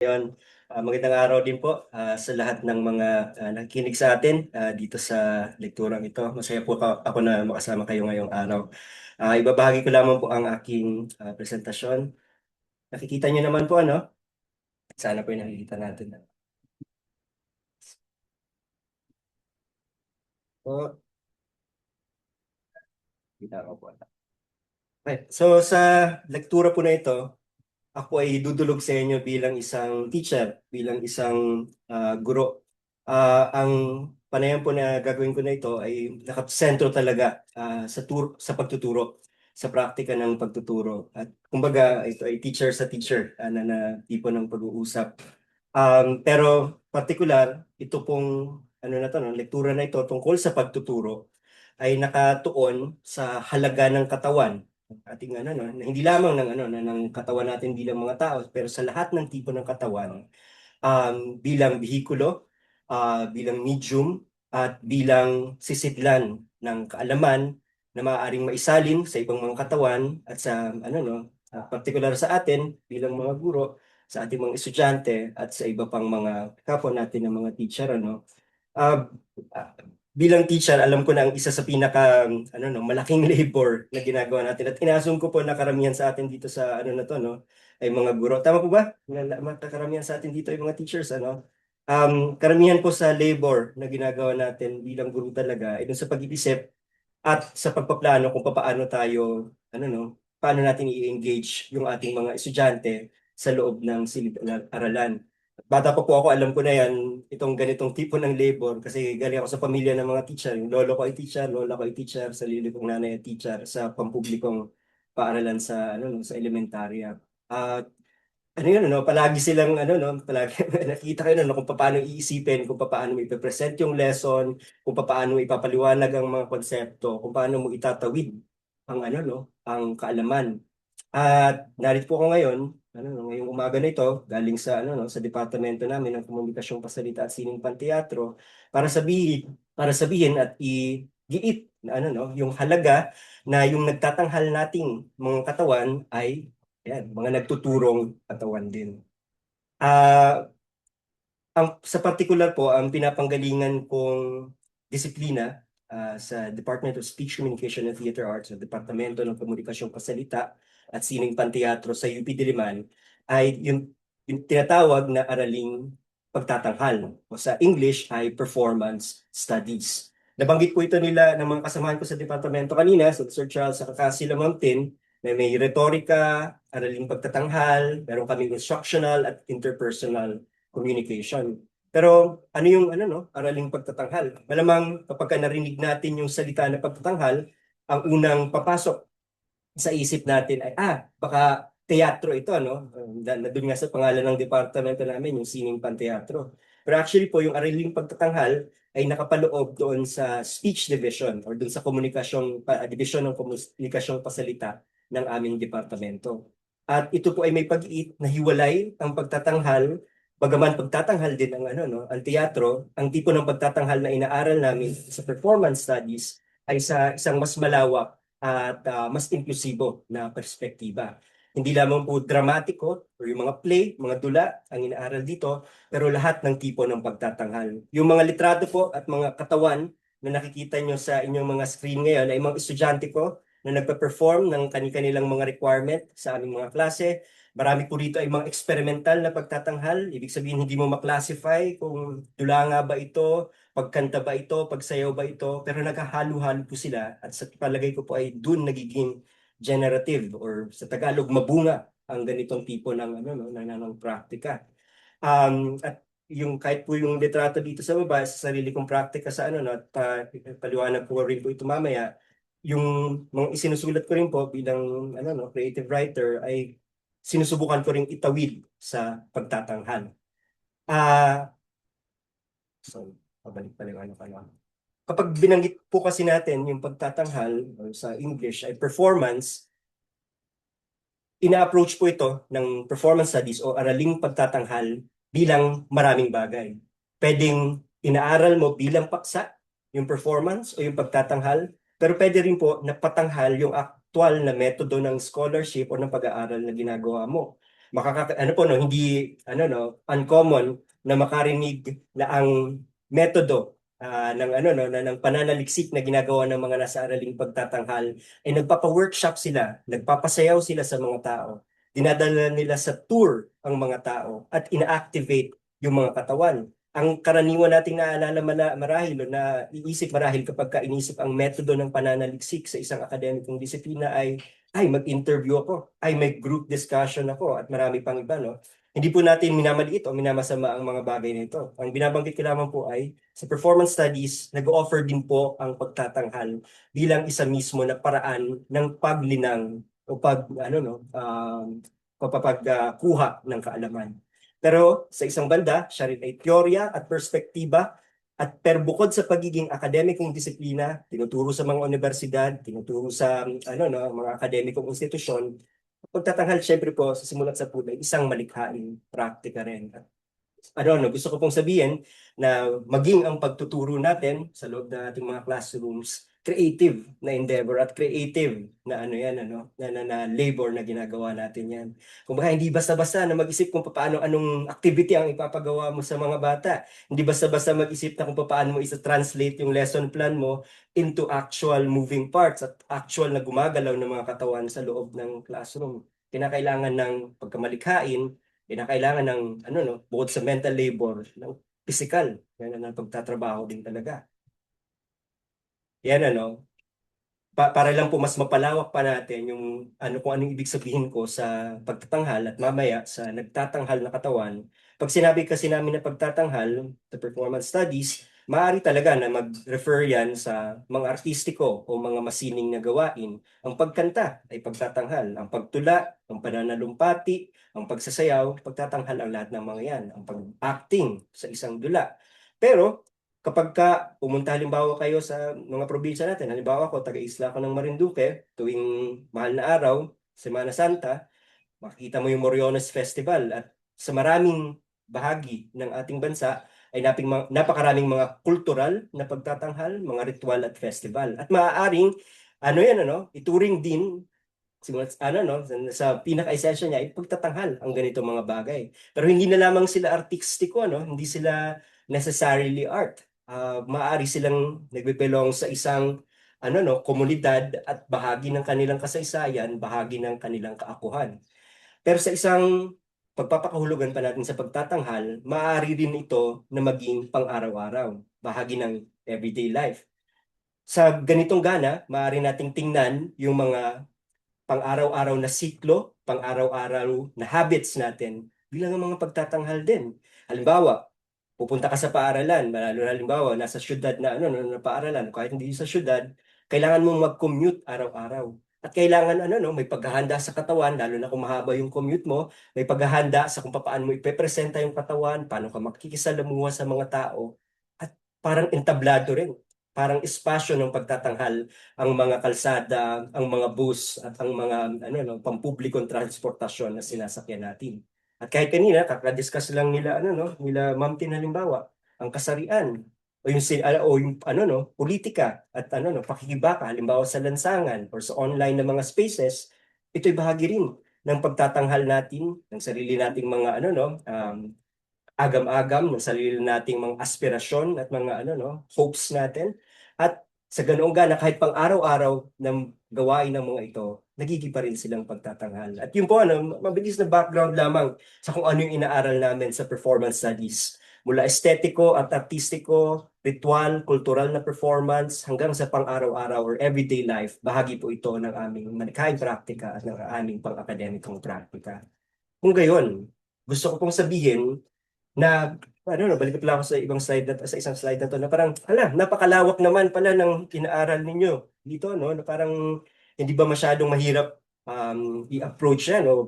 Ngayon, magandang araw din po sa lahat ng mga nakikinig sa atin dito sa lekturang ito. Masaya po ako na makasama kayo ngayong araw. Ibabahagi ko lamang po ang aking presentasyon. Nakikita niyo naman po, ano? Sana po yung nakikita natin. Po, kita ko po. Okay. So sa lektura po na ito, ako ay dudulog sa inyo bilang isang teacher, bilang isang guro. Ang panayam po na gagawin ko na ito ay nakasentro talaga sa pagtuturo, sa praktika ng pagtuturo. At kumbaga, ito ay teacher sa teacher na tipo ng pag-uusap. Pero particular, ito pong ano na to, no, lektura na ito tungkol sa pagtuturo ay nakatuon sa halaga ng katawan ating ano no, na hindi lamang ng ano ng katawan natin bilang mga tao pero sa lahat ng tipo ng katawan bilang bihikulo, bilang medium at bilang sisidlan ng kaalaman na maaaring maisalin sa ibang mga katawan at sa ano no, partikular sa atin bilang mga guro, sa ating mga estudyante at sa iba pang mga kapwa natin ng mga teacher ano. Ah, Bilang teacher, alam ko na ang isa sa pinaka ano no, malaking labor na ginagawa natin at inasum ko po na karamihan sa atin dito sa ano na to no ay mga guro. Tama po ba? Karamihan sa atin dito ay mga teachers ano. Karamihan po sa labor na ginagawa natin bilang guro talaga ay dun sa pag-iisip at sa pagpaplano kung paano tayo ano no, paano natin i-engage yung ating mga estudyante sa loob ng silid-aralan. Bata pa po ako, alam ko na yan, itong ganitong tipo ng labor kasi galing ako sa pamilya ng mga teacher. Yung lolo ko ay teacher, lola ko ay teacher, sarili kong nanay ay teacher sa pampublikong paaralan sa ano no, sa elementarya. At ano yun, ano, palagi silang, ano, no, palagi nakikita kayo, no, kung paano iisipin, kung paano mo ipipresent yung lesson, kung paano mo ipapaliwanag ang mga konsepto, kung paano mo itatawid ang, ano, no, ang kaalaman. At narito po ako ngayon, ano, no, ngayong umaga na ito, galing sa, ano, no, sa departamento namin ng Komunikasyong Pasalita at Sining Panteatro, para sabihin at giit na, ano, no, yung halaga na yung nagtatanghal nating mga katawan ay yan, mga nagtuturong katawan din. Ah, sa particular po, ang pinapanggalingan kong disiplina sa Department of Speech, Communication and Theater Arts, sa Departamento ng Komunikasyong Pasalita at Sining Panteatro sa UP Diliman, ay yung tinatawag na araling pagtatanghal o sa English ay Performance Studies. Nabanggit po ito nila ng mga kasamahan ko sa departamento kanina, sa Sir Charles sa Sila Mountain, na may retorika, araling pagtatanghal, meron kaming instructional at interpersonal communication. Pero ano yung ano no, araling pagtatanghal? Malamang kapag narinig natin yung salita na pagtatanghal, ang unang papasok sa isip natin ay baka teatro ito no. Doon nga sa pangalan ng departamento namin yung sining panteatro. Pero actually po yung araling pagtatanghal ay nakapaloob doon sa speech division or doon sa division ng komunikasyong pasalita ng aming departamento. At ito po ay may pag-iit na hiwalay ang pagtatanghal. Bagaman pagtatanghal din ang ano no, ang teatro, ang tipo ng pagtatanghal na inaaral namin sa performance studies ay sa isang mas malawak at mas inklusibo na perspektiba. Hindi lamang po dramatiko o yung mga play, mga dula ang inaaral dito, pero lahat ng tipo ng pagtatanghal. Yung mga litrato po at mga katawan na nakikita nyo sa inyong mga screen ngayon ay mga estudyante ko na nagpa-perform ng kanilang mga requirement sa aming mga klase. Marami po rito ay mga experimental na pagtatanghal. Ibig sabihin, hindi mo maklasify kung dula nga ba ito, pagkanta ba ito, pagsayaw ba ito, pero naghahalo-halo po sila at sa palagay ko po ay dun nagiging generative or sa Tagalog mabunga ang ganitong tipo ng ano no, ng praktika. At yung kahit po yung litrato dito sa baba sa sarili kong praktika sa ano no, at paliwanag ko rin po ito mamaya, yung mga isinusulat ko rin po bilang ano no, creative writer ay sinusubukan ko ring itawid sa pagtatanghal. Ah, so pabalik pa lang ano ka lang. Kapag binanggit po kasi natin yung pagtatanghal or sa English ay performance, ina-approach po ito ng performance studies o araling pagtatanghal bilang maraming bagay. Pwedeng inaaral mo bilang paksa yung performance o yung pagtatanghal, pero pwede rin po na patanghal yung aktual na metodo ng scholarship o ng pag-aaral na ginagawa mo. ano po no, hindi ano no, uncommon na makarinig na ang metodo ng ano no, ng pananaliksik na ginagawa ng mga nasa araling pagtatanghal ay nagpapa-workshop sila, nagpapasayaw sila sa mga tao. Dinadala nila sa tour ang mga tao at ina-activate yung mga katawan. Ang karaniwan nating naalala marahil o na iisip marahil kapag inisip ang metodo ng pananaliksik sa isang akademikong disiplina ay mag-interview ako, ay may group discussion ako at marami pang iba, no? Hindi po natin minamaliit o minamasama ang mga bagay nito. Ang binabanggit ko lamang po ay sa performance studies, nag-offer din po ang pagtatanghal bilang isa mismo na paraan ng paglinang o kuha ng kaalaman. Pero sa isang banda, siya rin ay teorya at perspektiba pero bukod sa pagiging akademikong disiplina, tinuturo sa mga universidad, tinuturo sa mga akademikong institusyon, pagtatanghal syempre po sa simulat sa puno, isang malikhaing praktika rin. Gusto ko pong sabihin na maging ang pagtuturo natin sa loob ng ating mga classrooms, creative na endeavor at creative na na labor na ginagawa natin yan. Kung baka hindi basta-basta na mag-isip kung paano anong activity ang ipapagawa mo sa mga bata. Hindi basta-basta mag-isip na kung paano mo isa-translate yung lesson plan mo into actual moving parts at actual na gumagalaw ng mga katawan sa loob ng classroom. Kinakailangan ng pagkamalikhain, kinakailangan ng bukod sa mental labor, ng physical, yan ang pagtatrabaho din talaga. Yan para lang po mas mapalawak pa natin yung kung anong ibig sabihin ko sa pagtatanghal at mamaya sa nagtatanghal na katawan. Pag sinabi kasi namin na pagtatanghal, the performance studies, maaari talaga na mag-refer yan sa mga artistiko o mga masining na gawain. Ang pagkanta ay pagtatanghal. Ang pagtula, ang pananalumpati, ang pagsasayaw, pagtatanghal ang lahat ng mga yan. Ang pag-acting sa isang dula. Pero kapag pumunta halimbawa kayo sa mga probinsya natin, halimbawa ako, taga-isla ako ng Marinduque, tuwing mahal na araw, Semana Santa, makikita mo yung Moriones Festival at sa maraming bahagi ng ating bansa ay napakaraming mga kultural na pagtatanghal, mga ritual at festival. At maaaring, ituring din simulat sa pinaka-essential niya ay pagtatanghal ang ganito mga bagay. Pero hindi na lamang sila artistiko, hindi sila necessarily art. Maaari silang nagbe-belong sa isang komunidad at bahagi ng kanilang kasaysayan, bahagi ng kanilang kaakuhan. Pero sa isang pagpapakahulugan pa natin sa pagtatanghal, maaari rin ito na maging pang-araw-araw, bahagi ng everyday life. Sa ganitong gana, maaari nating tingnan yung mga pang-araw-araw na siklo, pang-araw-araw na habits natin bilang ang mga pagtatanghal din. Halimbawa, pupunta ka sa paaralan, lalo na halimbawa, nasa syudad na paaralan, kahit hindi sa syudad, kailangan mong mag-commute araw-araw. At kailangan may paghahanda sa katawan, lalo na kung mahaba yung commute mo, may paghahanda sa kung paano mo ipepresenta yung katawan, paano ka makikisalamuha sa mga tao, at parang entablado rin, parang espasyo ng pagtatanghal ang mga kalsada, ang mga bus at ang mga pampublikong transportasyon na sinasakyan natin. At kahit kanina kakadiscuss lang nila nila Ma'am Tin halimbawa, ang kasarian o yung politika at pakikibaka halimbawa sa lansangan or sa online na mga spaces, ito'y bahagi rin ng pagtatanghal natin ng sarili nating mga agam-agam ng sarili nating mga aspirasyon at mga hopes natin. At sa ganoong gana, kahit pang araw-araw ng gawain ng mga ito, nagiging pa rin silang pagtatanghal. At yun po, mabilis na background lamang sa kung ano yung inaaral namin sa performance studies. Mula estetiko at artistiko, ritual, kultural na performance, hanggang sa pang-araw-araw or everyday life, bahagi po ito ng aming malikhaing praktika at ng aming pang-akademikong praktika. Kung gayon, gusto ko pong sabihin na balik lang ako sa ibang slide sa isang slide na to na parang napakalawak naman pala ng inaaral ninyo dito na parang hindi ba masyadong mahirap i-approach yan o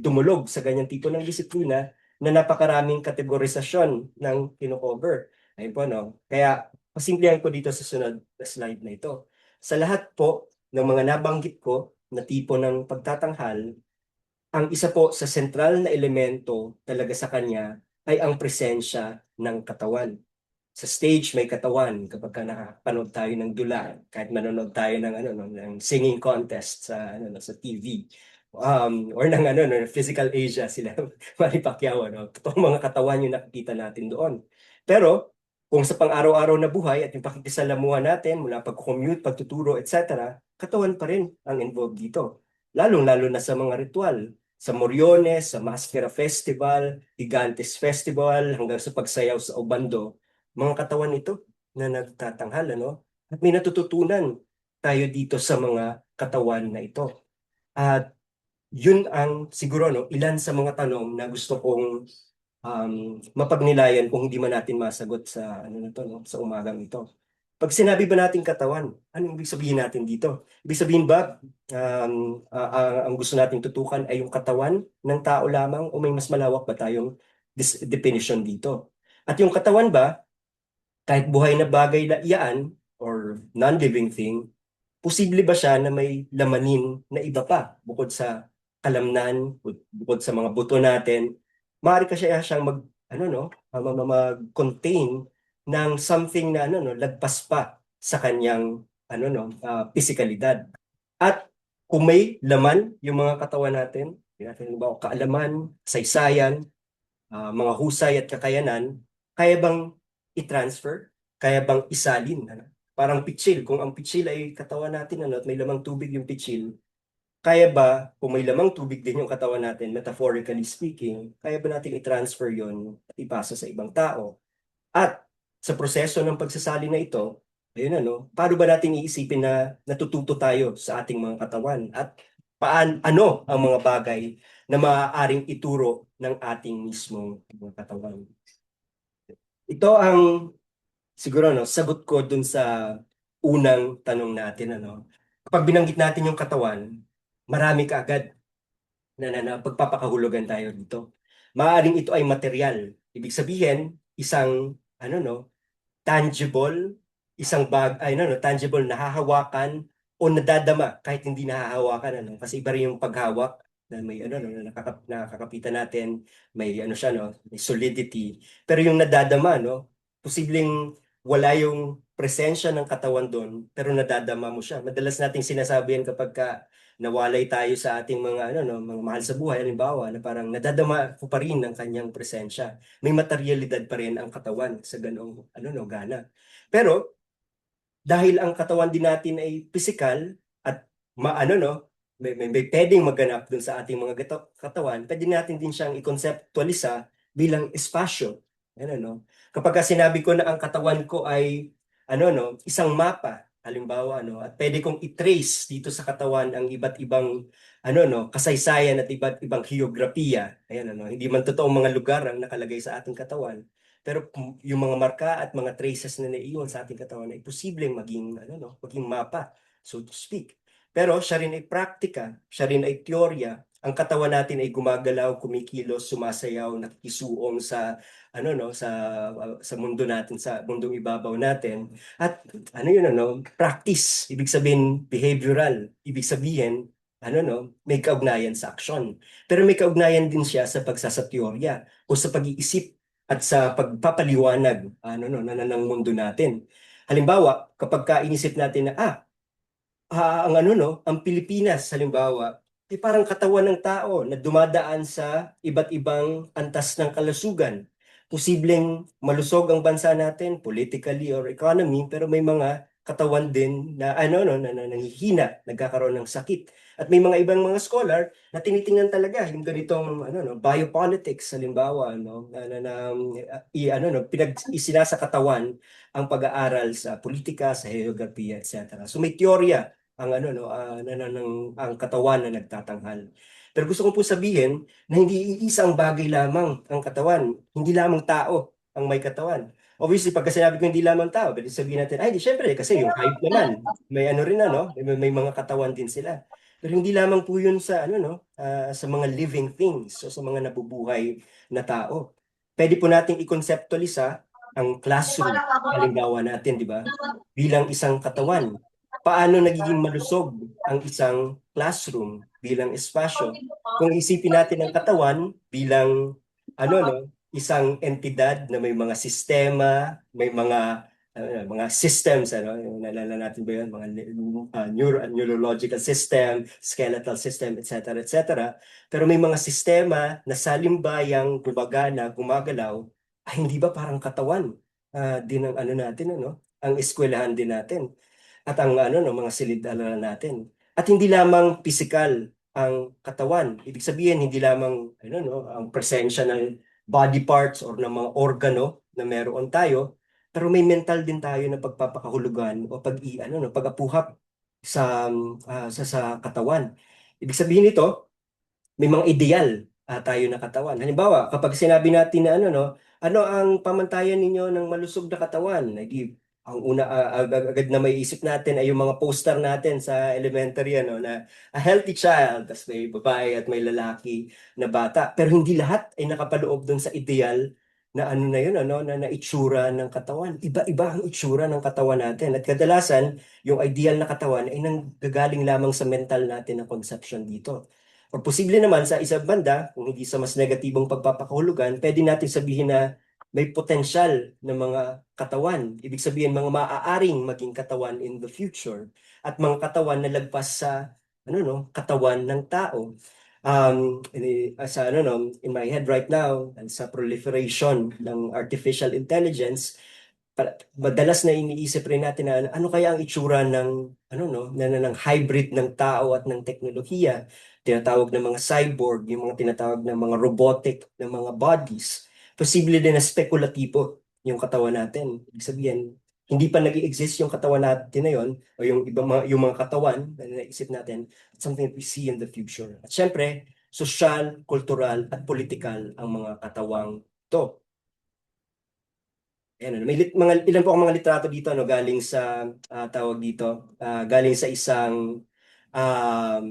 dumulog sa ganyang tipo ng disiplina na napakaraming kategorisasyon ng kino-cover. Ayun po Kaya pasimplihan ko dito sa sunod na slide na ito. Sa lahat po ng mga nabanggit ko na tipo ng pagtatanghal, ang isa po sa sentral na elemento talaga sa kanya ay ang presensya ng katawan. Sa stage may katawan kapag nakapanood tayo ng dula, kahit manonood tayo ng ng singing contest sa sa TV. or ng ano, no, physical Asia sila, Manny Pacquiao, ano. Totoong mga katawan yung nakikita natin doon. Pero kung sa pang-araw-araw na buhay at yung pakikisalamuha natin mula pag-commute, pagtuturo, etc., katawan pa rin ang involved dito. Lalong-lalo na sa mga ritual, sa Moriones, sa Maskera Festival, Gigantes Festival, hanggang sa pagsayaw sa Obando, mga katawan ito na nagtatanghal, ano? At may natututunan tayo dito sa mga katawan na ito. At yun ang siguro no, ilan sa mga tanong na gusto kong mapagnilayan kung hindi man natin masagot sa ano na to, no, sa umagang ito. Pag sinabi ba nating katawan, anong ibig sabihin natin dito? Ibig sabihin ba ang gusto nating tutukan ay yung katawan ng tao lamang o may mas malawak ba tayong definition dito? At yung katawan ba, kahit buhay na bagay na iyan or non-living thing, posible ba siya na may lamanin na iba pa bukod sa kalamnan, bukod sa mga buto natin? Maaari ka siyang ano no, mag-contain ng something na ano no, lagpas pa sa kanyang ano no, physikalidad. At kung may laman yung mga katawan natin, natin ba kaalaman, saysayan, mga husay at kakayanan, kaya bang i-transfer? Kaya bang isalin? Ano? Parang pitsil. Kung ang pitsil ay katawan natin ano, at may lamang tubig yung pitsil, kaya ba, kung may lamang tubig din yung katawan natin, metaphorically speaking, kaya ba natin i-transfer yon at ipasa sa ibang tao? At sa proseso ng pagsasali na ito, ayun ano, paano ba natin iisipin na natututo tayo sa ating mga katawan? At ano ang mga bagay na maaaring ituro ng ating mismong mga katawan? Ito ang siguro no, sagot ko dun sa unang tanong natin ano. Kapag binanggit natin yung katawan, marami kaagad na pagpapakahulugan tayo dito. Maaaring ito ay material. Ibig sabihin, isang ano no, tangible, isang ay no, tangible nahahawakan o nadadama kahit hindi nahahawakan ano. Kasi iba rin yung paghawak na may ano no, nakakapitan natin, may ano siya no, may solidity. Pero yung nadadama no, posibleng wala yung presensya ng katawan doon, pero nadadama mo siya. Madalas nating sinasabi yan kapag nawalay tayo sa ating mga ano no, mga mahal sa buhay, halimbawa, na parang nadadama ko pa rin ang kanyang presensya. May materialidad pa rin ang katawan sa ganong ano no, gana. Pero dahil ang katawan din natin ay physical at maano no, may pwedeng maganap dun sa ating mga katawan, pwede natin din siyang i-conceptualize bilang espasyo. Ano no? Kapag sinabi ko na ang katawan ko ay ano no, isang mapa, halimbawa no, at pwede kong i-trace dito sa katawan ang iba't ibang ano no, kasaysayan at iba't ibang geografiya. Ayan ano, hindi man totoong mga lugar ang nakalagay sa ating katawan, pero yung mga marka at mga traces na naiiwan sa ating katawan ay posibleng maging ano no, maging mapa, so to speak. Pero siya rin ay praktika, siya rin ay teorya. Ang katawan natin ay gumagalaw, kumikilos, sumasayaw, nakikisuong sa ano no, sa mundo natin, sa mundong ibabaw natin. At ano yun ano, practice, ibig sabihin behavioral, ibig sabihin ano no, may kaugnayan sa aksyon. Pero may kaugnayan din siya sa pagsasateorya o sa pag-iisip at sa pagpapaliwanag ano no ng mundo natin. Halimbawa, kapag inisip natin na ang ano no, ang Pilipinas halimbawa, ay parang katawan ng tao na dumadaan sa iba't ibang antas ng kalusugan. Posibleng malusog ang bansa natin politically or economy, pero may mga katawan din na ano no na nanghihina, nagkakaroon ng sakit. At may mga ibang mga scholar na tinitingnan talaga yung ganitong ano no, biopolitics halimbawa no ano no, isinasa katawan ang pag-aaral sa politika, sa geografiya, etc. So may teorya ang ano no ang katawan na nagtatanghal. Pero gusto ko po sabihin na hindi isang bagay lamang ang katawan, hindi lamang tao ang may katawan. Obviously, pagka sinabi ko hindi lamang tao, pwede sabihin natin, ay, di syempre, kasi yung hayop naman, may ano rin ano, may mga katawan din sila. Pero hindi lamang po yun sa ano no, sa mga living things o sa mga nabubuhay na tao. Pwede po nating i-conceptualize ang classroom, halimbawa natin, di ba? Bilang isang katawan, paano nagiging malusog ang isang classroom bilang espasyo. Kung isipin natin ang katawan bilang ano no, isang entidad na may mga sistema, may mga mga systems, yung naalala natin ba yun, mga neurological system, skeletal system, etc., etc. Pero may mga sistema na salimbayang gumagana, gumagalaw, ay hindi ba parang katawan din ang ano natin, ang eskwelahan din natin at ang no, mga silid-aralan natin. At hindi lamang physical ang katawan. Ibig sabihin, hindi lamang no, ang presensya ng body parts or ng mga organo na meron tayo, pero may mental din tayo na pagpapakahulugan o no, pag-apuhap sa katawan. Ibig sabihin nito, may mga ideal tayo na katawan. Halimbawa, kapag sinabi natin na ano ang pamantayan ninyo ng malusog na katawan? Ang una agad na may isip natin ay yung mga poster natin sa elementary na a healthy child, tas may babae at may lalaki na bata. Pero hindi lahat ay nakapaloob dun sa ideal na ano na yun na itsura ng katawan. Iba-iba ang itsura ng katawan natin. At kadalasan, yung ideal na katawan ay nanggagaling lamang sa mental natin na conception dito. O posible naman sa isang banda, kung hindi sa mas negatibong pagpapakahulugan, pwede natin sabihin na may potensyal na mga katawan. Ibig sabihin, mga maaaring maging katawan in the future. At mga katawan na lagpas sa katawan ng tao. In my head right now, sa proliferation ng artificial intelligence, madalas na iniisip rin natin na ano kaya ang itsura ng ng hybrid ng tao at ng teknolohiya, tinatawag ng mga cyborg, yung mga tinatawag ng mga robotic ng mga bodies. Posible din na spekulatibo yung katawan natin. Ibig sabihin, hindi pa nag-exist yung katawan natin na yon o yung mga katawan na naisip natin, something that we see in the future. At syempre, social, kultural at political ang mga katawang to. Ayan, mga ilan po ang mga litrato dito galing sa tawag dito, galing sa isang um,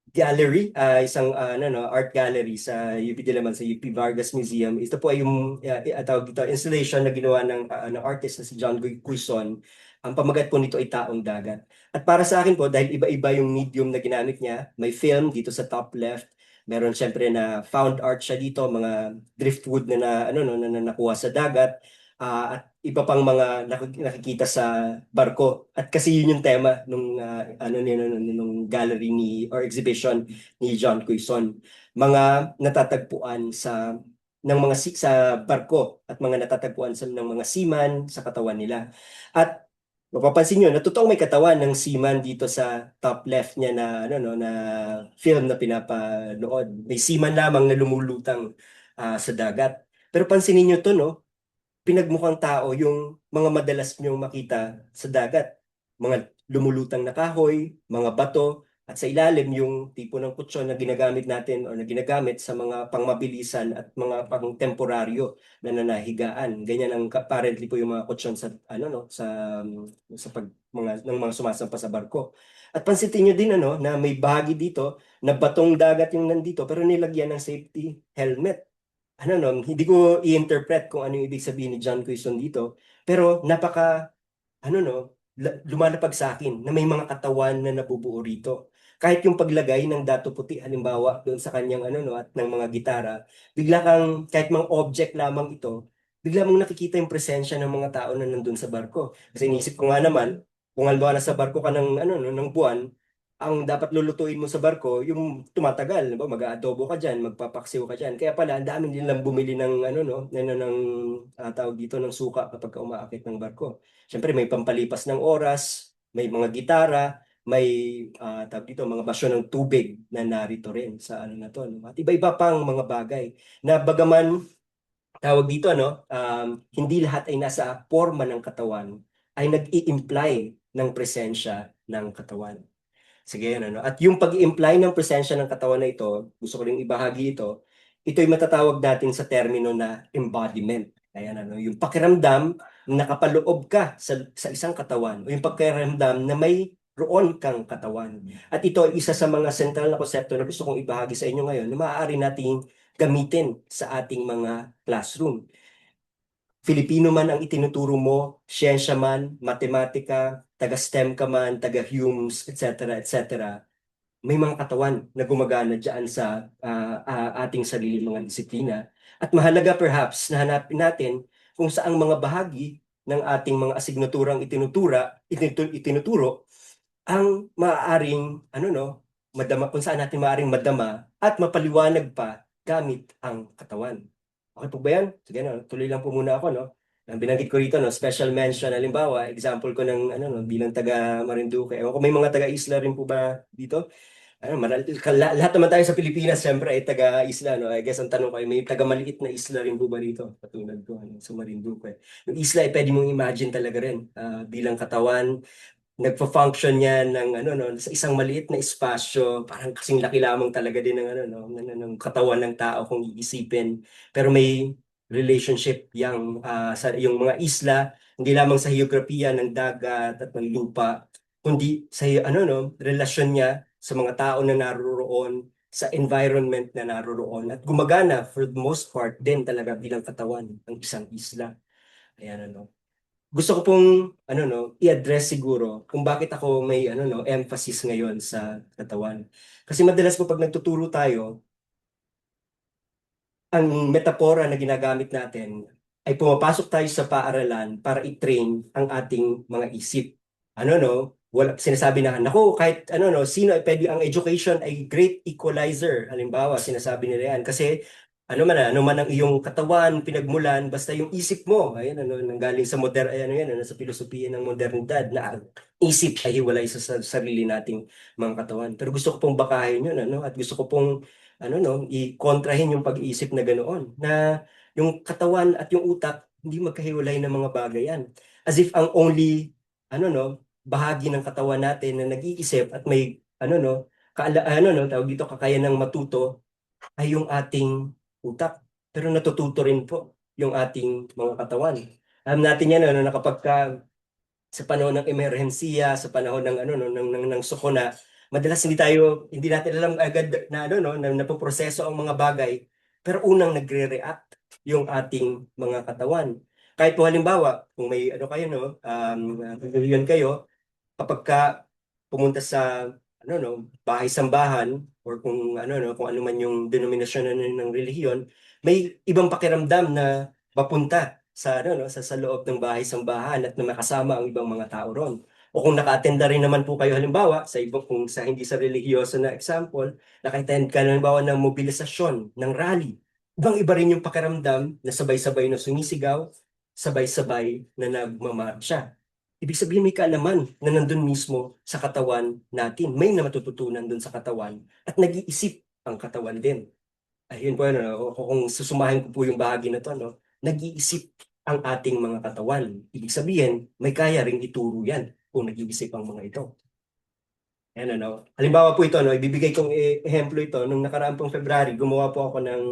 gallery, isang art gallery sa UP Diliman, sa UP Vargas Museum. Ito po ay yung tawag dito, installation na ginawa ng artist na si John Quezon. Ang pamagat po nito ay Taong Dagat. At para sa akin po, dahil iba-iba yung medium na ginamit niya, may film dito sa top left, meron syempre na found art siya dito, mga driftwood na nakuha sa dagat, at iba pang mga nakikita sa barko. At kasi yun yung tema nung gallery or exhibition ni John Quezon. Mga natatagpuan sa barko at mga natatagpuan ng mga seaman sa katawan nila. At mapapansin nyo, na totoong may katawan ng seaman dito sa top left niya na film na pinapanood. May seaman lamang na lumulutang sa dagat. Pero pansinin nyo to, no? Pinagmukhang tao yung mga madalas nyo makita sa dagat. Mga lumulutang na kahoy, mga bato, at sa ilalim yung tipo ng kutsyon na ginagamit natin o na ginagamit sa mga pangmabilisan at mga pang-temporaryo na nanahigaan. Ganyan ang apparently po yung mga kutsyon sa sa ng mga sumasampa sa barko. At pansitin nyo din na may bahagi dito na batong dagat yung nandito pero nilagyan ng safety helmet. Hindi ko i-interpret kung ano yung ibig sabihin ni John Quezon dito, pero lumalapag sa akin na may mga katawan na nabubuo rito. Kahit yung paglagay ng dato puti, halimbawa, doon sa kanyang at ng mga gitara, bigla kang, kahit mga object lamang ito, bigla mong nakikita yung presensya ng mga tao na nandun sa barko. Kasi inisip ko nga naman, kung halimbawa nasa barko ka ng, ng buwan, ang dapat lulutuin mo sa barko, yung tumatagal, no? Mag-aadobo ka diyan, magpapaksiw ka diyan. Kaya pala, ang dami nilang bumili ng tawag dito ng suka kapag umaakit ng barko. Siyempre may pampalipas ng oras, may mga gitara, may tawag dito mga basyo ng tubig na narito rin sa na to. No? At iba-iba pang mga bagay na bagaman tawag dito hindi lahat ay nasa forma ng katawan ay nag-i-imply ng presensya ng katawan. Sige, At yung pag-i-imply ng presensya ng katawan na ito, gusto ko ring ibahagi ito ay matatawag natin sa termino na embodiment. Ayan, yung pakiramdam na nakapaloob ka sa isang katawan o yung pakiramdam na may roon kang katawan. At ito ay isa sa mga sentral na konsepto na gusto kong ibahagi sa inyo ngayon na maaari nating gamitin sa ating mga classroom. Filipino man ang itinuturo mo, siyensya man, matematika, taga-STEM ka man, taga-HUMS, etc., etc., may mga katawan na gumagana dyan sa ating sarili mga disiplina. At mahalaga perhaps na hanapin natin kung saang mga bahagi ng ating mga asignaturang itinuturo ang maaaring madama kung saan natin maaaring madama at mapaliwanag pa gamit ang katawan. Okay po ba yan? Sige, no, tuloy lang po muna ako, no. Ang binanggit ko rito, no, special mention, halimbawa, example ko ng bilang taga Marinduque. Ewan ko, may mga taga-isla rin po ba dito? Lahat naman tayo sa Pilipinas, syempre, ay taga-isla, no? I guess ang tanong ko ay may taga-maliit na isla rin po ba rito? Katulad ko, sa Marinduque. Yung isla ay pwede mong imagine talaga rin bilang katawan, nagfa-function yan ng sa isang maliit na espasyo, parang kasing laki lamang talaga din ng ng katawan ng tao kung iisipin. Pero may relationship sa yung mga isla, hindi lamang sa heograpiya ng dagat at ng lupa, kundi sa relasyon niya sa mga tao na naroroon, sa environment na naroroon at gumagana for the most part din talaga bilang katawan ng isang isla. Ayan gusto ko pong i-address siguro kung bakit ako may emphasis ngayon sa katawan. Kasi madalas po pag nagtuturo tayo, ang metapora na ginagamit natin ay pumapasok tayo sa paaralan para i-train ang ating mga isip. Wala sinasabi na nako kahit sino ay pwede ang education ay great equalizer. Halimbawa, sinasabi nila yan kasi ano man ang iyong katawan, pinagmulan, basta yung isip mo, ayun nanggaling sa sa filosofiya ng modernidad na ang isip ay hiwalay sa sarili nating mga katawan. Pero gusto ko pong bakahin yun, at gusto ko pong i-kontrahin yung pag-iisip na ganoon, na yung katawan at yung utak hindi magkahiwalay ng mga bagay yan. As if ang only bahagi ng katawan natin na nag-iisip at may tawag dito kakayanang matuto ay yung ating utak. Pero natututo rin po yung ating mga katawan. Alam natin yan na kapag sa panahon ng emerhensiya, sa panahon ng ng sukuna, madalas hindi natin alam agad na na napoproseso ang mga bagay, pero unang nagre-react yung ating mga katawan. Kahit po halimbawa, kung may kayo pavilion kayo, kapag ka pumunta sa bahay-sambahan or kung kung ano man yung denominasyon ng relihiyon, may ibang pakiramdam na mapunta sa loob ng bahay-sambahan at na makasama ang ibang mga tao ron. O kung naka-attend na rin naman po kayo halimbawa sa ibang kung sa hindi sa relihiyoso na example, naka-attend ka halimbawa ng mobilisasyon, ng rally. Ibang-iba rin yung pakiramdam na sabay-sabay na sumisigaw, sabay-sabay na nagmamarcha. Ibig sabihin may kaalaman na nandun mismo sa katawan natin. May na matututunan dun sa katawan at nag-iisip ang katawan din. Ayun po, kung susumahin ko po yung bahagi na to, nag-iisip ang ating mga katawan. Ibig sabihin, may kaya ring ituro yan kung nag-iisip ang mga ito. Ayan, halimbawa po ito, ibibigay kong ehemplo ito. Nung nakaraang pong February, gumawa po ako ng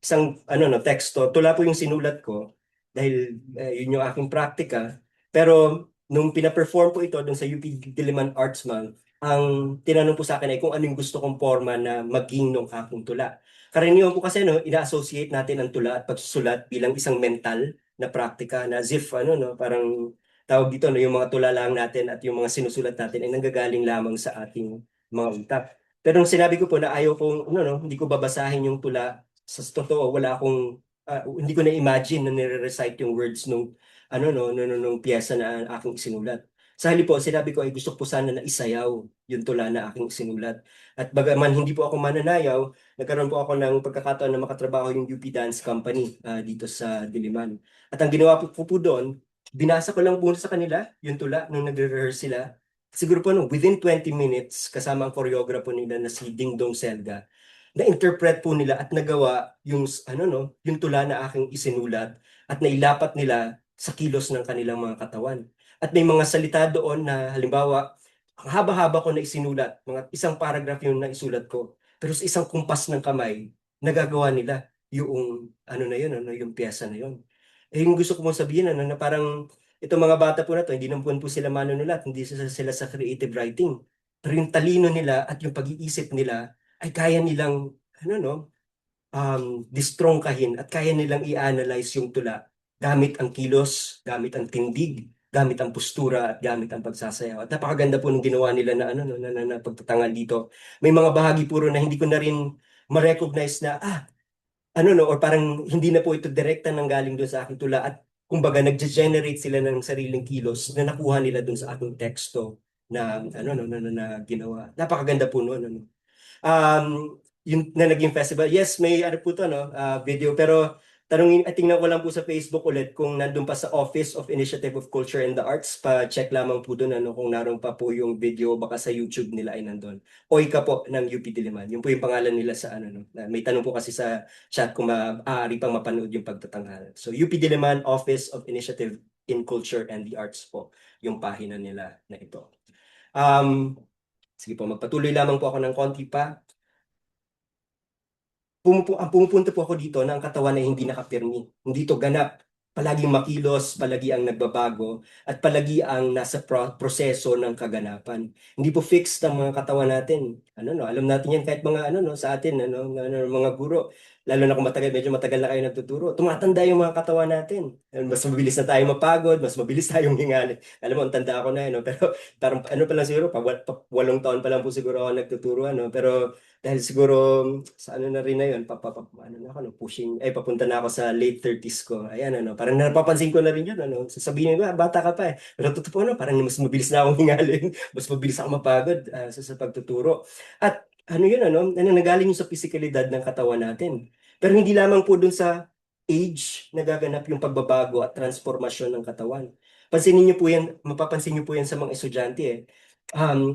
isang teksto. Tula po yung sinulat ko dahil yun yung aking praktika. Pero nung pina-perform po ito dun sa UP Diliman Arts Month, ang tinanong po sa akin ay kung ano yung gusto kong forma na maging nung aking tula. Karaniwan po kasi ina-associate natin ang tula at pagsusulat bilang isang mental na praktika na as if parang tawag dito yung mga tula lang natin at yung mga sinusulat natin ay nanggagaling lamang sa ating mga utak. Pero nung sinabi ko po na ayaw kong hindi ko babasahin yung tula, sa totoo wala akong hindi ko na-imagine na nire-recite yung words nung nung piyesa na aking isinulat. Sa halip po, sinabi ko ay gusto ko sana na isayaw yung tula na aking isinulat. At bagaman hindi po ako mananayaw, nagkaroon po ako ng pagkakataon na makatrabaho yung UP Dance Company dito sa Diliman. At ang ginawa po doon, binasa ko lang muna sa kanila yung tula nung nagre-rehearse sila. Siguro po within 20 minutes, kasama ang choreographer nila na si Ding Dong Selga, na-interpret po nila at nagawa yung yung tula na aking isinulat at nailapat nila sa kilos ng kanilang mga katawan. At may mga salita doon na halimbawa, ang haba-haba ko na isinulat, mga isang paragraph yung naisulat ko. Pero sa isang kumpas ng kamay, nagagawa nila yung na yun, yung piyesa na yun. Yung gusto ko mong sabihin na parang itong mga bata po na to, hindi naman po sila manunulat, hindi sila sa creative writing. Pero yung talino nila at yung pag-iisip nila ay kaya nilang distrongkahin at kaya nilang i-analyze yung tula gamit ang kilos, gamit ang tindig, gamit ang postura at gamit ang pagsasayaw. At napakaganda po ng ginawa nila na na pagtatangal dito. May mga bahagi puro na hindi ko na rin ma-recognize na or parang hindi na po ito direkta nang galing doon sa aking tula at kumbaga nagge-generate sila ng sariling kilos na nakuha nila dun sa ating teksto na ano no, na ginawa. Napakaganda po noon ano. Yung na naging festival. Yes, may ano po to, no? Video. Pero tingnan ko lang po sa Facebook ulit kung nandun pa sa Office of Initiative of Culture and the Arts. Pa-check lamang po doon ano, kung naroon pa po yung video, baka sa YouTube nila ay nandun. Oika po ng UP Diliman. Yun po yung pangalan nila sa ano, no? May tanong po kasi sa chat kung maaari pang mapanood yung pagtatanghal. So UP Diliman Office of Initiative in Culture and the Arts po yung pahina nila na ito. Sige po, magpatuloy lamang po ako ng konti pa. Pumupunta po ako dito na ang katawan ay hindi nakapirmi. Hindi to ganap. Palaging makilos, palagi ang nagbabago, at palagi ang nasa proseso ng kaganapan. Hindi po fixed ang mga katawan natin. Ano no, alam natin yan kahit mga ano no sa atin mga guro. Lalo na kung medyo matagal na kayo nagtuturo. Tumatanda yung mga katawan natin. Mas mabilis na tayo mapagod, mas mabilis tayong hingali. Alam mo, ang tanda ako na pero parang ano pa lang siguro, 8 taon pa lang po siguro ako nagtuturo pero dahil siguro sa ano na rin na yun, ano na ako, no, pushing, papunta na ako sa late 30s ko. Ayan, ano, parang napapansin ko na rin yun, ano, sasabihin ko, bata ka pa eh. Pero totoo no, parang mas mabilis na akong hingalin, mas mabilis ako mapagod sa pagtuturo. At ano yun, nanggaling yun sa pisikalidad ng katawan natin. Pero hindi lamang po dun sa age nagaganap yung pagbabago at transformasyon ng katawan. Pansinin niyo po yan, mapapansin niyo po yan sa mga estudyante eh.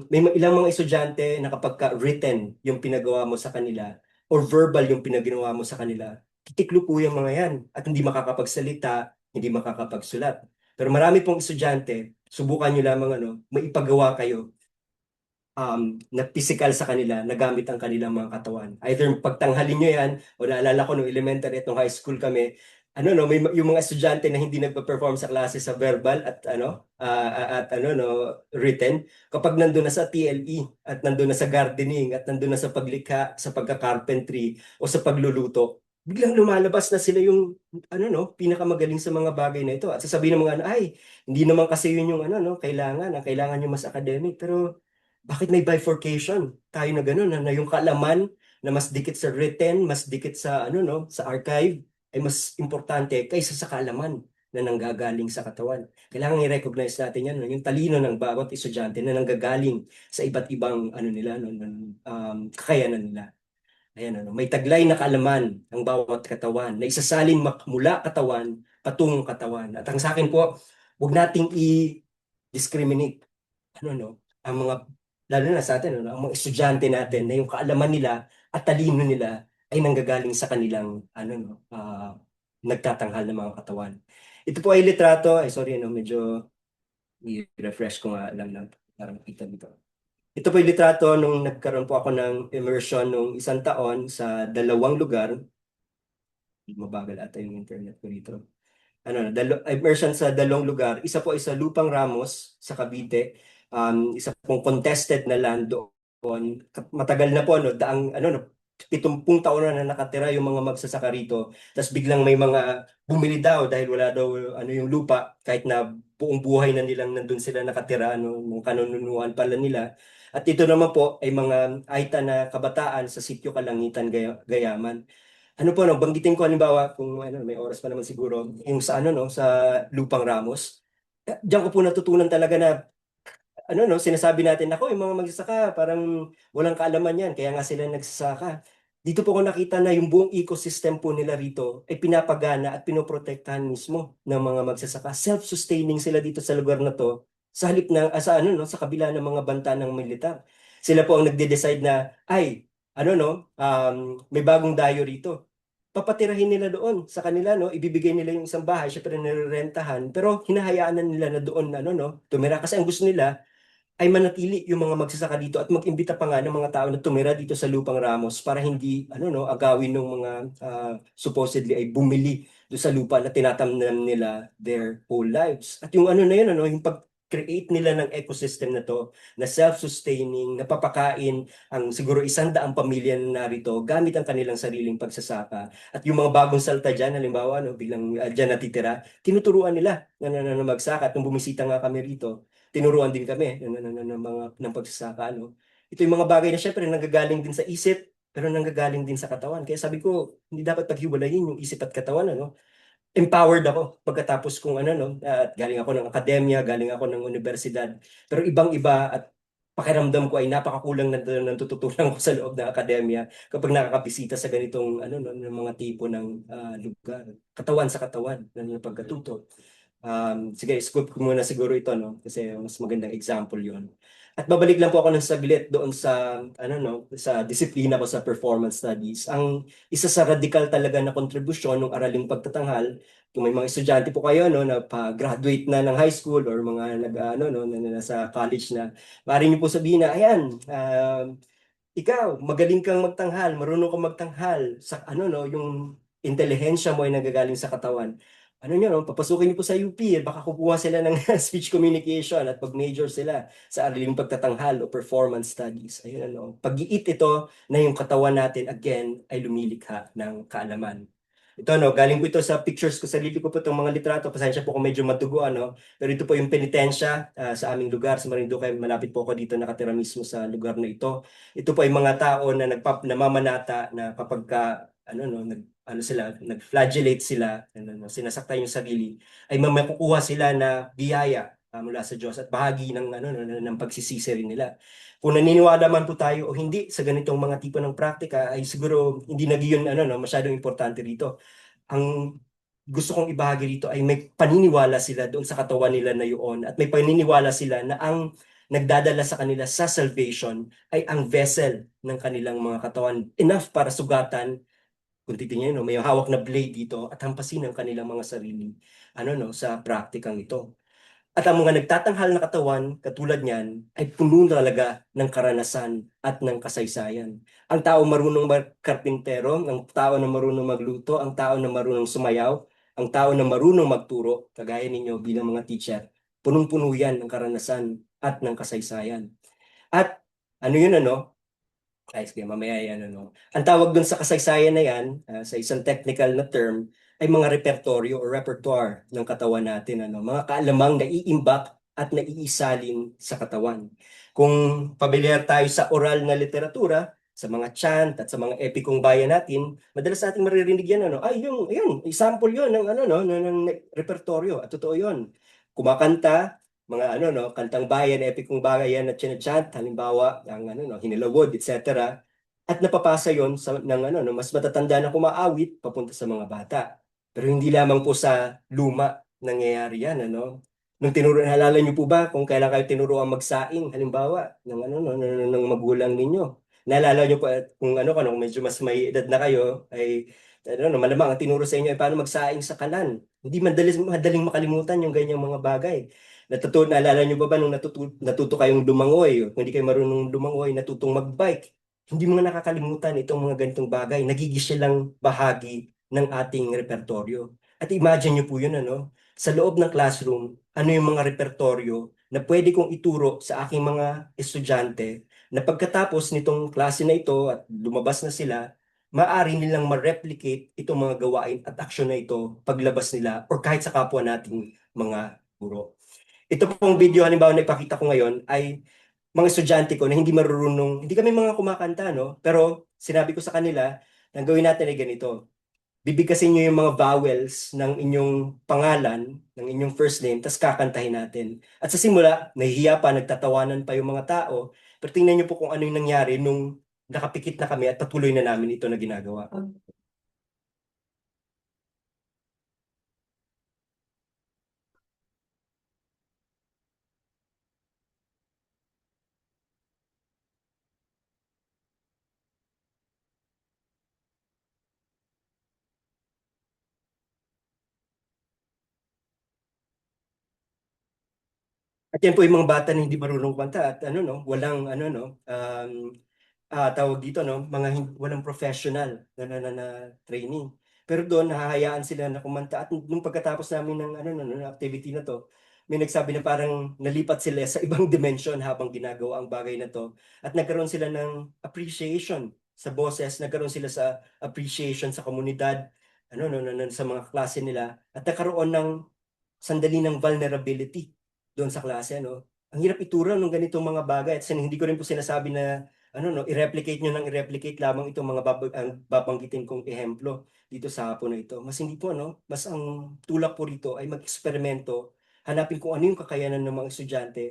May ilang mga estudyante na kapag written yung pinagawa mo sa kanila or verbal yung pinaginawa mo sa kanila, titiklo po yung mga yan at hindi makakapagsalita, hindi makakapagsulat. Pero marami pong estudyante, subukan nyo lamang maipagawa kayo na physical sa kanila na gamit ang kanilang mga katawan. Either pagtanghalin nyo yan, o naalala ko nung elementary at nung high school kami, may yung mga estudyante na hindi nagpa-perform sa klase sa verbal at written, kapag nandun na sa TLE at nandun na sa gardening at nandun na sa paglikha, sa pagka-carpentry o sa pagluluto, biglang lumalabas na sila yung pinakamagaling sa mga bagay na ito. At sasabihin ng mga ay, hindi naman kasi yun yung kailangan, ang kailangan yung mas academic, pero bakit may bifurcation? Tayo na gano'n, na yung kaalaman na mas dikit sa written, mas dikit sa sa archive ay mas importante kaysa sa kaalaman na nanggagaling sa katawan. Kailangan i-recognize natin yan, no? Yung talino ng bawat estudyante na nanggagaling sa iba't ibang nila, kakayanan nila. Ayan, may taglay na kaalaman ang bawat katawan na isasalin mula katawan patungong katawan. At ang sa akin po, huwag nating i-discriminate ang mga, lalo na sa atin, ang mga estudyante natin na yung kaalaman nila at talino nila ay nanggagaling sa kanilang nagtatanghal ng mga katawan. Ito po ay litrato, ay sorry, medyo i-refresh ko nga lang para makita dito. Ito po yung litrato nung nagkaroon po ako ng immersion nung 1 taon sa 2 lugar. Mabagal ata yung internet ko dito. Immersion sa 2 lugar. Isa po ay sa Lupang Ramos sa Cavite. Isa pong contested na land doon. Matagal na po, daang 70 taon na nakatira yung mga magsasaka rito. Tapos biglang may mga bumili daw dahil wala daw yung lupa kahit na buong buhay na nilang nandun sila nakatira, nung kanununuan pala nila. At ito naman po ay mga Aita na kabataan sa sitio Kalangitan, Gayaman. Banggitin ko halimbawa kung may oras pa naman siguro yung sa sa Lupang Ramos. Diyan ko po natutunan talaga na sinasabi natin ako yung mga magsasaka parang walang kaalaman yan kaya nga sila nagsasaka. Dito po ko nakita na yung buong ecosystem po nila rito ay pinapagana at pinoprotektahan mismo ng mga magsasaka. Self-sustaining sila dito sa lugar na to sa halip na sa kabila ng mga banta ng militar. Sila po ang nagde-decide na ay may bagong dayo rito, papatirahin nila doon sa kanila, ibibigay nila yung isang bahay, syempre nirerentahan, pero hinahayaan na nila na doon tumira kasi ang gusto nila ay manatili yung mga magsasaka dito at mag-imbita pa nga ng mga tao na tumira dito sa Lupang Ramos para hindi agawin ng mga supposedly ay bumili do sa lupa na tinatamnan nila their whole lives. At yung na yun, yung pag-create nila ng ecosystem na to na self-sustaining, napapakain ang siguro 100 pamilya na narito gamit ang kanilang sariling pagsasaka. At yung mga bagong salta dyan, halimbawa, biglang dyan natitira, tinuturuan nila na magsaka. At nung bumisita nga kami rito, tinuruan din kami ng pagsasaka. Ito yung mga bagay na syempre nanggagaling din sa isip, pero nanggagaling din sa katawan. Kaya sabi ko, hindi dapat paghiwalayin yung isip at katawan. empowered ako pagkatapos kung ano no, galing ako ng akademya, galing ako ng universidad. Pero ibang-iba at pakiramdam ko ay napakakulang na natututunan ko sa loob ng akademya kapag nakakabisita sa ganitong ano no, ng mga tipo ng lugar. Katawan sa katawan ng pagkatuto. Sige, scoop ko muna siguro ito, no? Kasi mas magandang example yon. At babalik lang po ako ng saglit doon sa, ano, no? Sa disiplina ko sa performance studies. Ang isa sa radikal talaga na kontribusyon ng araling pagtatanghal, kung may mga estudyante po kayo, no, na pa-graduate na ng high school or mga nag, ano, no, na nasa college na, maaari niyo po sabihin na, ayan, ikaw, magaling kang magtanghal, marunong kang magtanghal sa ano no, yung intelihensya mo ay nagagaling sa katawan. Ano niyo no, papasukin niyo po sa UP, baka kukuha sila ng speech communication at pag-major sila sa araling pagtatanghal o performance studies. Ayun ano, pag-iit ito na yung katawan natin again ay lumilikha ng kaalaman. Ito no, galing po ito sa pictures ko, sarili ko po itong mga litrato. Pasensya po kung medyo matugo ano, pero ito po yung penitensya sa aming lugar sa Marinduque. Malapit po ako dito nakatira mismo sa lugar na ito. Ito po ay mga tao na namamanata na kapag ka, ano no, ano sila, nag-flagellate sila, ano, no, sinasaktan yung sarili, ay makukuha sila na biyaya mula sa Diyos at bahagi ng ano no, ng pagsisisi rin nila. Kung naniniwala man po tayo o hindi sa ganitong mga tipo ng praktika, ay siguro hindi na yun ano no, masyadong importante rito. Ang gusto kong ibahagi rito ay may paniniwala sila doon sa katawan nila na yun at may paniniwala sila na ang nagdadala sa kanila sa salvation ay ang vessel ng kanilang mga katawan enough para sugatan kung titingnan no, may hawak na blade dito at hampasin ang kanilang mga sarili ano no sa praktikang ito. At ang mga nagtatanghal na katawan, katulad niyan, ay puno talaga ng karanasan at ng kasaysayan. Ang tao marunong magkarpintero, ang tao na marunong magluto, ang tao na marunong sumayaw, ang tao na marunong magturo, kagaya ninyo bilang mga teacher, punong-puno yan ng karanasan at ng kasaysayan. At ano yun ano, ay, sige, mamaya yan, ano. Ang tawag dun sa kasaysayan na yan, sa isang technical na term, ay mga repertoryo o repertoire ng katawan natin, ano. Mga kaalamang naiimbak at naiisalin sa katawan. Kung pamilyar tayo sa oral na literatura, sa mga chant at sa mga epikong bayan natin, madalas natin maririnig yan, ano. Ay, yung, ayun, example yun ng, ano, no, ng repertoryo. At totoo yun. Kumakanta, mga ano no, kantang bayan, epikong bayan at chinachant, halimbawa, ang ano no, Hinilawod, etc. At napapasa yon sa ng ano no, mas matatanda na kumaawit papunta sa mga bata. Pero hindi lamang po sa luma nangyayari yan, ano. Nung tinuro, naalala niyo po ba kung kailan kayo tinuruan magsaing, halimbawa, ng ano no, ng magulang ninyo? Naalala niyo po kung ano kung medyo mas may edad na kayo ay ano, no, malamang ang tinuro sa inyo ay paano magsaing sa kalan. Hindi madaling makalimutan yung ganyang mga bagay. Naalala nyo ba nung natuto kayong lumangoy, o kung hindi kayo marunong lumangoy, natutong magbike, hindi mo na nakakalimutan itong mga ganitong bagay. Nagigis silang bahagi ng ating repertoryo. At imagine nyo po yun, ano? Sa loob ng classroom, ano yung mga repertoryo na pwede kong ituro sa aking mga estudyante na pagkatapos nitong klase na ito at lumabas na sila, maaari nilang ma-replicate itong mga gawain at aksyon na ito paglabas nila or kahit sa kapwa nating mga guro. Ito pong video halimbawa na ipakita ko ngayon ay mga estudyante ko na hindi marunong, hindi kami mga kumakanta, no? Pero sinabi ko sa kanila, ang gawin natin ay ganito. Bibigkasin niyo yung mga vowels ng inyong pangalan, ng inyong first name, tapos kakantahin natin. At sa simula, nahihiya pa, nagtatawanan pa yung mga tao. Pero tingnan niyo po kung ano yung nangyari nung nakapikit na kami at patuloy na namin ito na ginagawa. At yan po yung mga bata na hindi marunong kumanta at ano no, walang ano no, tawag dito no, mga walang professional na training. Pero doon nahahayaan sila na kumanta at nung pagkatapos namin ng ano no, ng activity na to, may nagsabi na parang nalipat sila sa ibang dimension habang ginagawa ang bagay na to at nagkaroon sila ng appreciation sa boses, nagkaroon sila sa appreciation sa komunidad, ano no, sa mga klase nila at nagkaroon ng sandali ng vulnerability doon sa klase, no? Ang hirap ituro ng ganitong mga bagay at hindi ko rin po sinasabi na i-replicate nyo ng i-replicate lamang itong mga ang babanggitin kong ehemplo dito sa hapon na ito. Mas hindi po, mas ang tulak po rito ay mag-eksperimento, hanapin kung ano yung kakayanan ng mga estudyante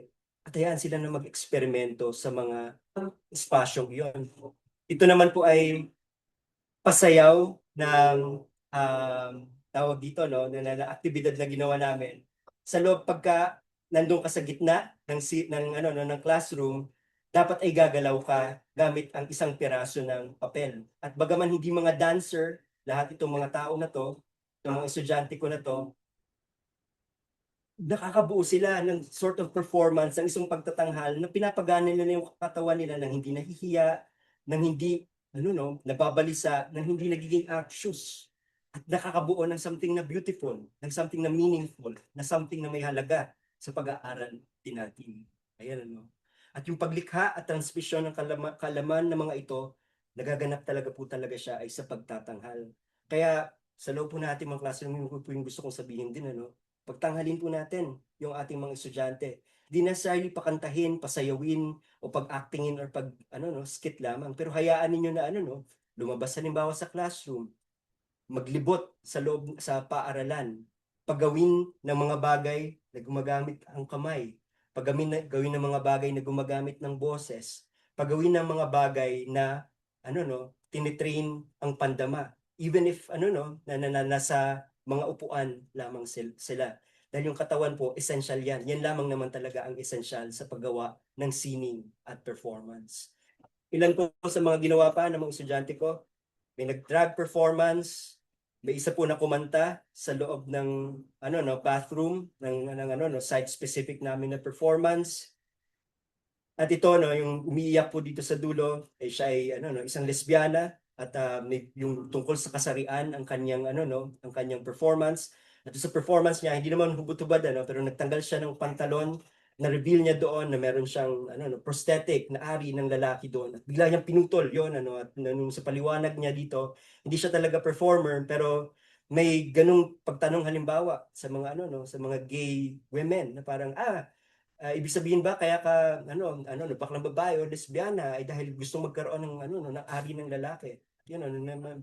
at hayaan sila na mag-eksperimento sa mga espasyong iyon. Ito naman po ay pasayaw ng tawag dito, na aktibidad na ginawa namin. Sa loob, pagka nandun ka sa gitna ng classroom, dapat ay gagalaw ka gamit ang isang piraso ng papel. At bagaman hindi mga dancer, lahat itong mga tao na to, itong mga estudyante ko na to, nakakabuo sila ng sort of performance, ng isang pagtatanghal na pinapagana nila yung katawan nila nang hindi nahihiya, nang hindi, nababalisa, nang hindi nagiging anxious. At nakakabuo ng something na beautiful, ng something na meaningful, na something na may halaga sa pag-aaral din natin. Ayan, At yung paglikha at transmisyon ng kalaman ng mga ito, nagaganap talaga po talaga siya ay sa pagtatanghal. Kaya sa loob po natin mga classroom, yung po yung gusto kong sabihin din, pagtanghalin po natin yung ating mga estudyante. Di necessarily pakantahin, pasayawin, o pag-actingin or skit lamang. Pero hayaan ninyo na lumabas halimbawa sa classroom, maglibot sa loob sa paaralan, paggawin ng mga bagay na gumagamit ang kamay, gawin ng mga bagay na gumagamit ng boses, paggawin ng mga bagay na tinitrain ang pandama. Even if nasa mga upuan lamang sila. Dahil yung katawan po, essential yan. Yan lamang naman talaga ang essential sa paggawa ng sining at performance. Ilan po sa mga ginawa pa ng mga estudyante ko, may nag-drag performance, may isa po na kumanta sa loob ng bathroom ng site specific namin na performance. At ito yung umiiyak po dito sa dulo, siya ay isang lesbiana at yung tungkol sa kasarian ang kanyang ang kanyang performance. At sa performance niya, hindi naman hubot-hubad pero nagtanggal siya ng pantalon, na-reveal niya doon na meron siyang prosthetic na ari ng lalaki doon. At bigla niyang pinutol 'yon at nung sa paliwanag niya dito, hindi siya talaga performer pero may ganung pagtanong halimbawa sa mga sa mga gay women na parang ibig sabihin ba kaya ka baklang babae o lesbiana ay dahil gusto magkaroon ng ng ari ng lalaki. Yun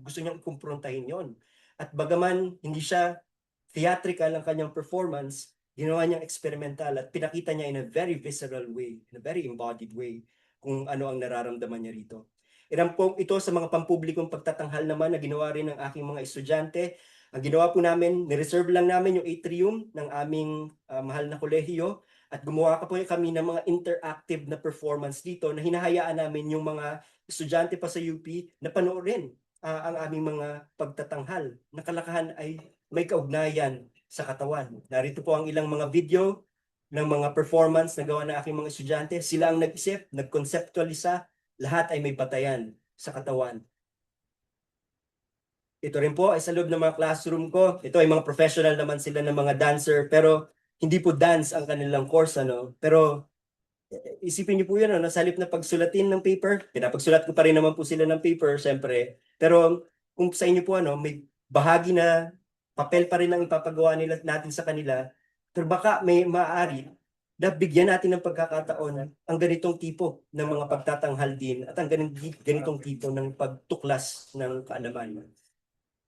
gusto niyang kumprontahin 'yon. At bagaman hindi siya theatrical ang kanyang performance, ginawa niyang experimental at pinakita niya in a very visceral way, in a very embodied way kung ano ang nararamdaman niya rito. Ilan po ito sa mga pampublikong pagtatanghal naman na ginawa rin ng aking mga estudyante. Ang ginawa po namin, nireserve lang namin yung atrium ng aming mahal na kolehiyo at gumawa po kami ng mga interactive na performance dito na hinahayaan namin yung mga estudyante pa sa UP na panoorin ang aming mga pagtatanghal. Nakalakahan ay may kaugnayan sa katawan. Narito po ang ilang mga video ng mga performance na gawa ng aking mga estudyante. Sila ang nag-isip, nag-conceptualisa, lahat ay may batayan sa katawan. Ito rin po ay sa loob ng mga classroom ko. Ito ay mga professional naman sila ng mga dancer, pero hindi po dance ang kanilang course, Pero isipin niyo po yun, sa halip na pagsulatin ng paper, pinapagsulat ko pa rin naman po sila ng paper, syempre. Pero kung sa inyo po, may bahagi na papel pa rin ang ipapagawa natin sa kanila, pero baka may maaari na bigyan natin ng pagkakataon ang ganitong tipo ng mga pagtatanghal din at ang ganitong tipo ng pagtuklas ng kaalaman.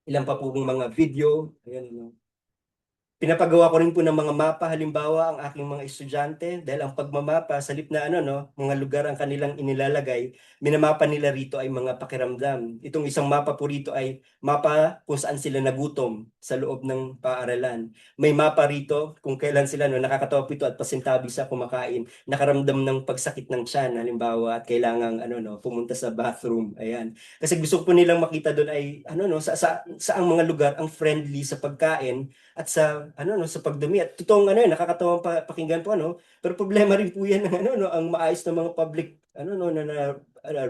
Ilan pa po mga video, ayan, pinapagawa ko rin po ng mga mapa, halimbawa ang aking mga estudyante, dahil ang pagmamapa, sa halip na mga lugar ang kanilang inilalagay, minamapa nila rito ay mga pakiramdam. Itong isang mapa po rito ay mapa kung saan sila nagutom sa loob ng paaralan. May mapa rito kung kailan sila nakakatawa po ito at pasintabi sa kumakain, nakaramdam ng pagsakit ng tiyan, halimbawa, at kailangang pumunta sa bathroom. Ayan. Kasi gusto po nilang makita doon ay saang mga lugar ang friendly sa pagkain at sa sa pagdumi at totoong nakakatawang pakinggan po pero problema rin po yan ng ang maayos na mga public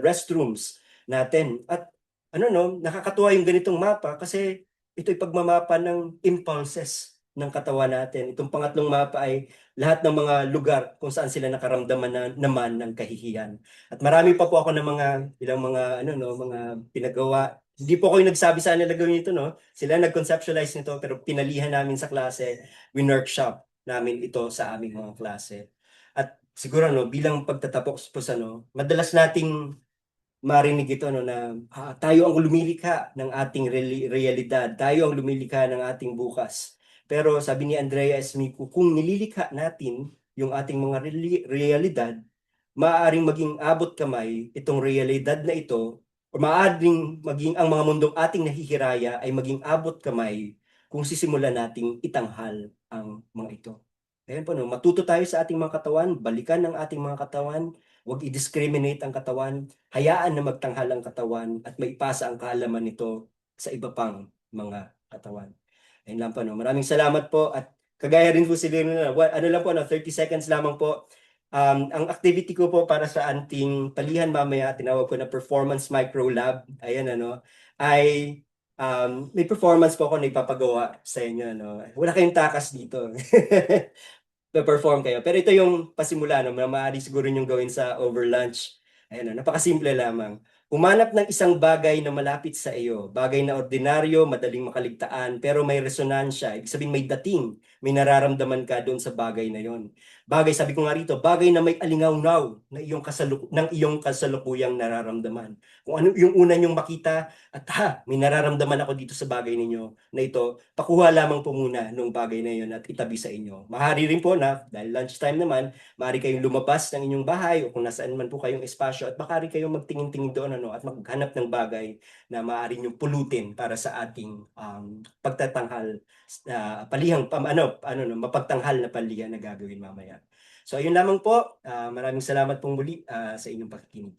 restrooms natin at nakakatuwa yung ganitong mapa kasi ito'y pagmamapa ng impulses ng katawan natin. Itong pangatlong mapa ay lahat ng mga lugar kung saan sila nakaramdaman naman ng kahihiyan. At marami pa po ako ng mga ilang mga mga pinagawa. Hindi po ako yung nagsabi sa kanila gawin ito, Sila nag-conceptualize nito pero pinalihan namin sa klase, win-workshop namin ito sa aming mga klase. At siguro bilang pagtatapos po madalas nating marinig ito no, na tayo ang lumilikha ng ating realidad, tayo ang lumilikha ng ating bukas. Pero sabi ni Andrea Esmico, kung nililikha natin yung ating mga realidad, maaaring maging abot kamay itong realidad na ito, o maaaring maging ang mga mundong ating nahihiraya ay maging abot kamay kung sisimulan nating itanghal ang mga ito. Ayan po, no? Matuto tayo sa ating mga katawan, balikan ang ating mga katawan, huwag i-discriminate ang katawan, hayaan na magtanghal ang katawan at maipasa ang kaalaman nito sa iba pang mga katawan. Ayun lang po, no? Maraming salamat po at kagaya rin po si Lino, ano lang po, no? 30 seconds lamang po. Ang activity ko po para sa anting palihan mamaya, tinawag ko na Performance Micro Lab, ayan ano, ay may performance po ako na ipapagawa sa inyo. No? Wala kayong takas dito. Perform kayo. Pero ito yung pasimula, no, na maaari siguro yung gawin sa over lunch. Ayan, no, napakasimple lamang. Humanap ng isang bagay na malapit sa iyo. Bagay na ordinaryo, madaling makaligtaan, pero may resonansya. Ibig sabihin may dating, may nararamdaman ka doon sa bagay na yon. Bagay, sabi ko nga rito, bagay na may alingaw-ngaw na ng iyong kasalukuyang nararamdaman. Kung ano yung una niyong makita, at may nararamdaman ako dito sa bagay ninyo na ito, pakuha lamang po muna nung bagay na yun at itabi sa inyo. Mahari rin po na, dahil lunchtime naman, maaari kayong lumabas ng inyong bahay o kung nasaan man po kayong espasyo at baka rin kayong magtingin-tingin doon ano, at maghanap ng bagay na maaari nyo pulutin para sa ating pagtatanghal, ano, no, mapagtanghal na palihan na gagawin mamaya. So, ayun lamang po. Maraming salamat pong muli sa inyong pakikinig.